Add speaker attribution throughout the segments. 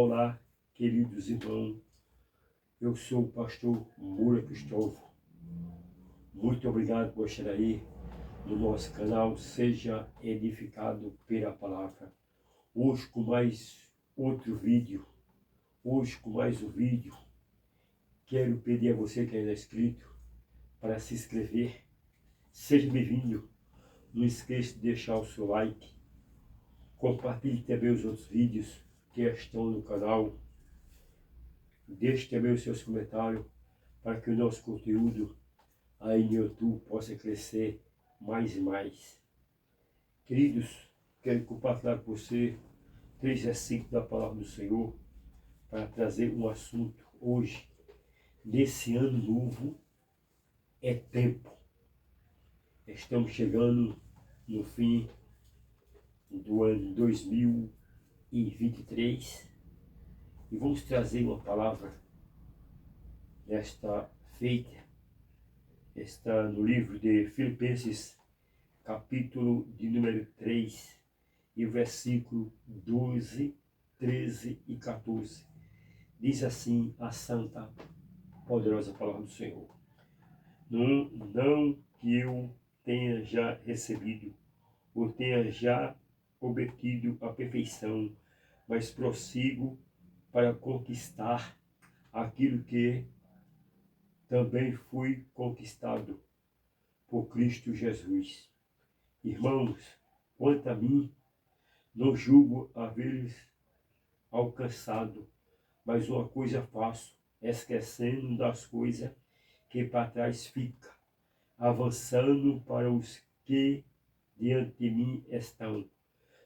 Speaker 1: Olá, queridos irmãos, eu sou o pastor Moura Cristóvão. Muito obrigado por estar aí no nosso canal, seja edificado pela palavra. Hoje com mais outro vídeo, quero pedir a você que ainda é inscrito para se inscrever. Seja bem-vindo, não esqueça de deixar o seu like, compartilhe também os outros vídeos que estão no canal. Deixe também os seus comentários para que o nosso conteúdo aí no YouTube possa crescer mais e mais. Queridos, quero compartilhar com você 3 versículos da palavra do Senhor para trazer um assunto hoje. Nesse ano novo é tempo. Estamos chegando no fim do ano 2023 e vamos trazer uma palavra desta feita. Está no livro de Filipenses, capítulo de número 3, e versículo 12, 13 e 14. Diz assim a santa, poderosa palavra do Senhor. Não que eu tenha já recebido, ou tenha já obtido a perfeição, mas prossigo para conquistar aquilo que também fui conquistado por Cristo Jesus. Irmãos, quanto a mim, não julgo haver alcançado, mas uma coisa faço, esquecendo das coisas que para trás fica, avançando para os que diante de mim estão.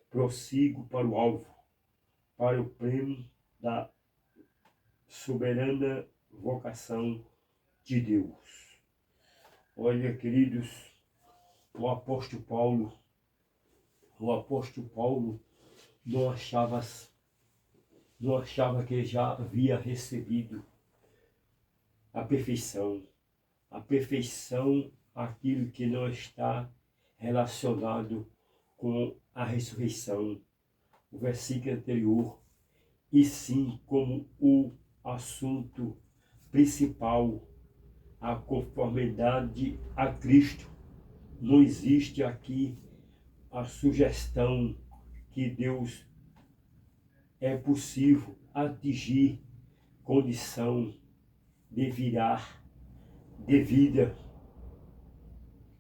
Speaker 1: Prossigo para o alvo, para o prêmio da soberana vocação de Deus. Olha, queridos, o apóstolo Paulo não achava que já havia recebido a perfeição, aquilo que não está relacionado com a ressurreição, o versículo anterior, e sim como o assunto principal, a conformidade a Cristo. Não existe aqui a sugestão que Deus é possível atingir condição de virar de vida.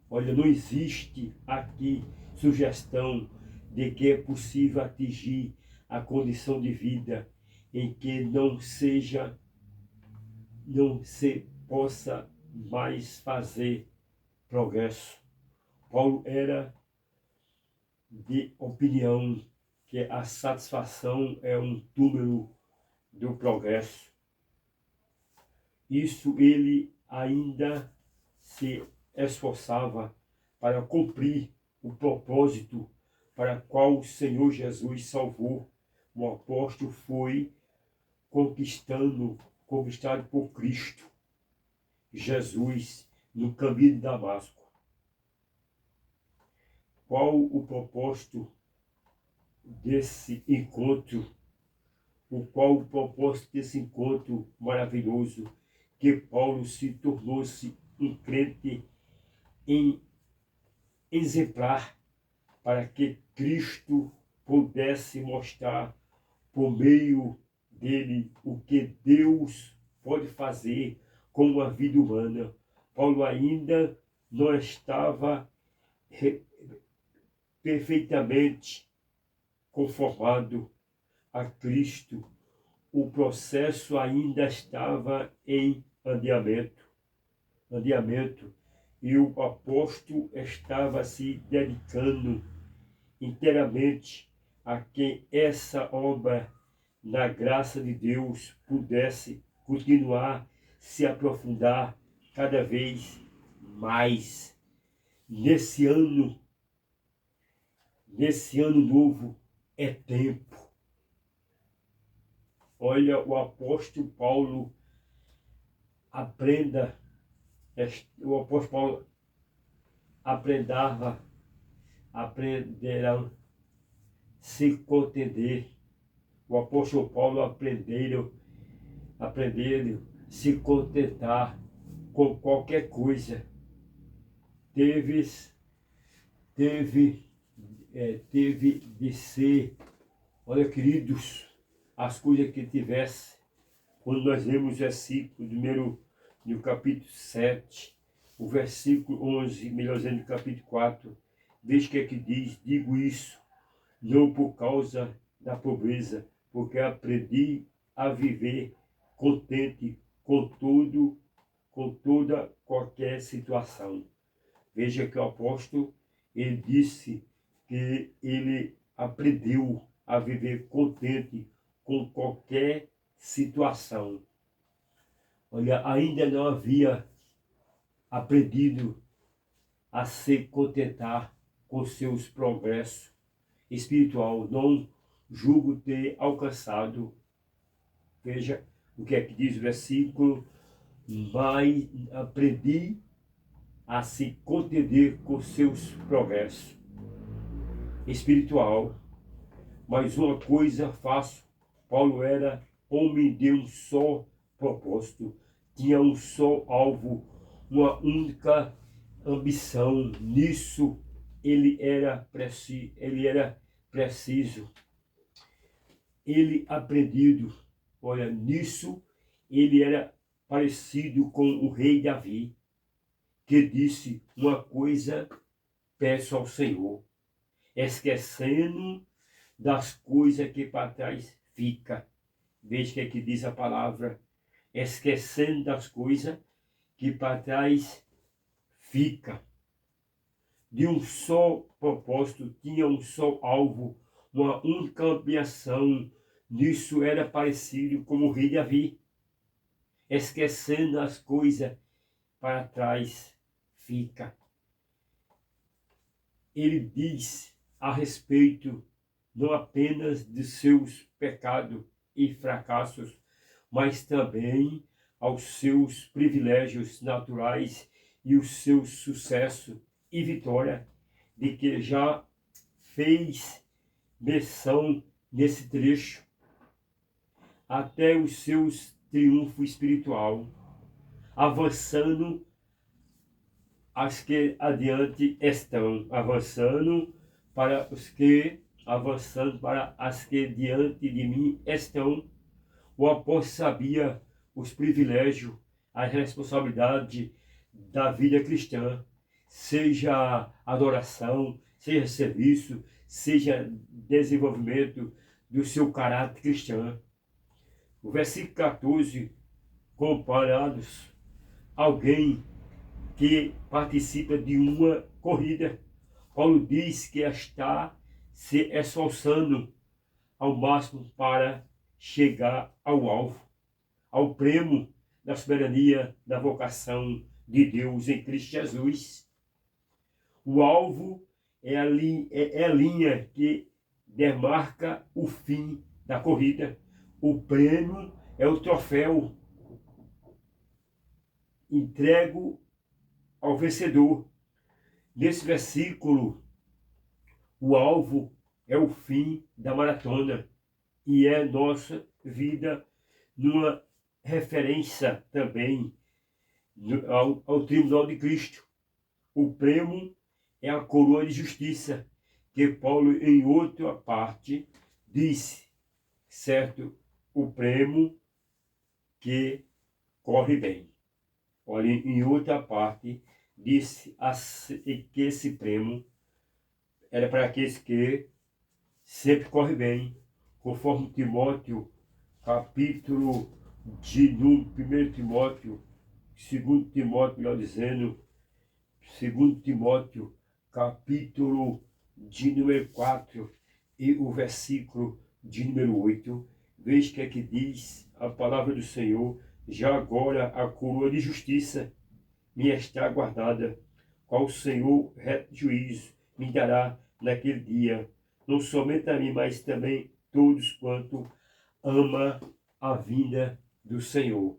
Speaker 1: Olha, não existe aqui sugestão de que é possível atingir a condição de vida em que não se possa mais fazer progresso. Paulo era de opinião que a satisfação é um túmulo do progresso. Isso ele ainda se esforçava para cumprir o propósito para o qual o Senhor Jesus salvou. O apóstolo foi conquistado por Cristo Jesus no caminho de Damasco. Qual o propósito desse encontro? Qual o propósito desse encontro maravilhoso? Que Paulo se tornou-se um crente exemplar para que Cristo pudesse mostrar por meio dele o que Deus pode fazer com a vida humana. Paulo ainda não estava perfeitamente conformado a Cristo. O processo ainda estava em andamento, e o apóstolo estava se dedicando inteiramente a que essa obra, na graça de Deus, pudesse continuar se aprofundar cada vez mais. Nesse ano novo é tempo. Olha, o apóstolo Paulo aprenderá se contender o apóstolo Paulo aprenderam a se contentar com qualquer coisa. Teve de ser, olha, queridos, as coisas que tivesse. Quando nós lemos o versículo número no capítulo 7, o versículo 11, melhor dizendo, no capítulo 4, veja o que é que diz: digo isso não por causa da pobreza, porque aprendi a viver contente com tudo, com toda qualquer situação. Veja que o apóstolo, ele disse que ele aprendeu a viver contente com qualquer situação. Olha, ainda não havia aprendido a se contentar com seus progressos espiritual. Não julgo ter alcançado. Veja o que é que diz o versículo: mas aprendi a se contentar com seus progressos espiritual. Mas uma coisa faço. Paulo era homem de um só propósito, tinha um só alvo, uma única ambição. Nisso ele era preciso, ele aprendido. Olha, nisso ele era parecido com o rei Davi, que disse: uma coisa peço ao Senhor, esquecendo das coisas que para trás fica. Veja o que é que diz a palavra: esquecendo das coisas que para trás fica. De um só propósito, tinha um só alvo, uma única ambição. Nisso era parecido com o rei Davi, esquecendo as coisas para trás fica. Ele diz a respeito não apenas de seus pecados e fracassos, mas também aos seus privilégios naturais e o seu sucesso e vitória, de que já fez menção nesse trecho, até os seus triunfos espiritual, avançando as que adiante estão, avançando para as que diante de mim estão. O apóstolo sabia os privilégios, a responsabilidade da vida cristã, seja adoração, seja serviço, seja desenvolvimento do seu caráter cristão. O versículo 14, comparados alguém que participa de uma corrida. Paulo diz que está se esforçando ao máximo para chegar ao alvo, ao prêmio da soberania da vocação de Deus em Cristo Jesus. O alvo é a linha que demarca o fim da corrida. O prêmio é o troféu entregue ao vencedor. Nesse versículo, o alvo é o fim da maratona e é nossa vida, numa referência também ao tribunal de Cristo. O prêmio é a coroa de justiça, que Paulo, em outra parte, disse, certo? O prêmio que corre bem. Olha, em outra parte, disse que esse prêmio era para aqueles que sempre correm bem, conforme Timóteo, capítulo de 1 Timóteo, 2 Timóteo, melhor dizendo, 2 Timóteo, capítulo de número 4 e o versículo de número 8, veja que é que diz a palavra do Senhor: já agora a coroa de justiça me está guardada, qual o Senhor reto juízo me dará naquele dia, não somente a mim, mas também todos quanto ama a vinda do Senhor.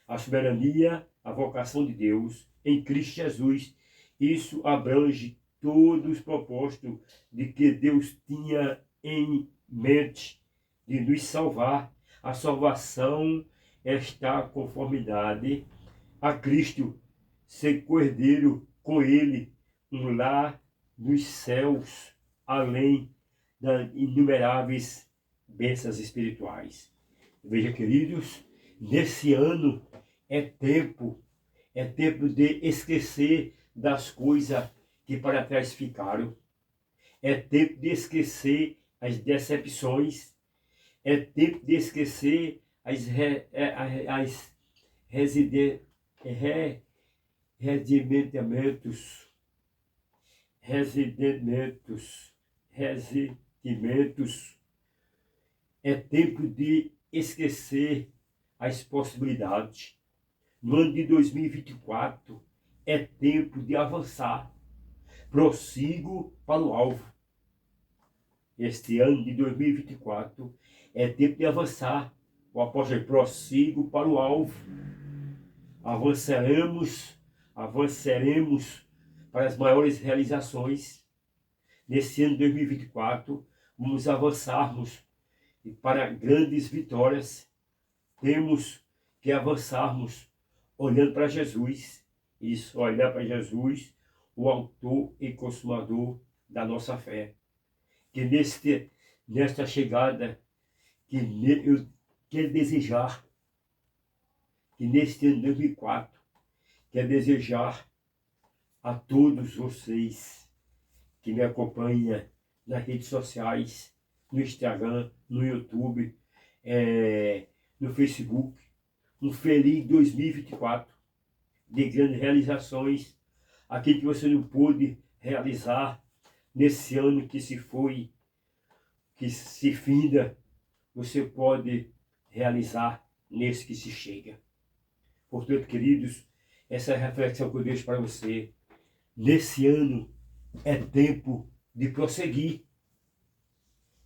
Speaker 1: A soberania, a vocação de Deus em Cristo Jesus, isso abrange todos os propósitos de que Deus tinha em mente de nos salvar. A salvação está em conformidade a Cristo, ser cordeiro com Ele, um lar nos céus, além das inumeráveis bênçãos espirituais. Veja, queridos, nesse ano é tempo de esquecer das coisas que para trás ficaram. É tempo de esquecer as decepções. É tempo de esquecer ressentimentos. É tempo de esquecer as possibilidades. No ano de 2024 é tempo de avançar. Prossigo para o alvo. Este ano de 2024 é tempo de avançar. O apóstolo prossigo para o alvo. Avançaremos para as maiores realizações. Nesse ano de 2024, vamos avançarmos para grandes vitórias. Temos que avançarmos olhando para Jesus. Isso, olhar para Jesus, o autor e consumador da nossa fé. Que nesta chegada, eu quero desejar, que neste ano de 2004, quero desejar a todos vocês que me acompanham nas redes sociais, no Instagram, no YouTube, no Facebook, um feliz 2024 de grandes realizações, aquilo que você não pôde realizar nesse ano que se foi, que se finda, você pode realizar nesse que se chega. Portanto, queridos, essa é a reflexão que eu deixo para você. Nesse ano é tempo de prosseguir.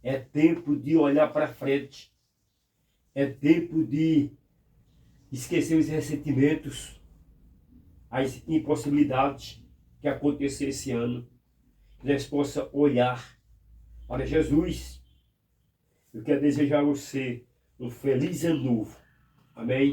Speaker 1: É tempo de olhar para frente. É tempo de esquecer os ressentimentos, as impossibilidades que aconteceram esse ano. Que nós possamos olhar para Jesus. Eu quero desejar a você um feliz ano novo. Amém?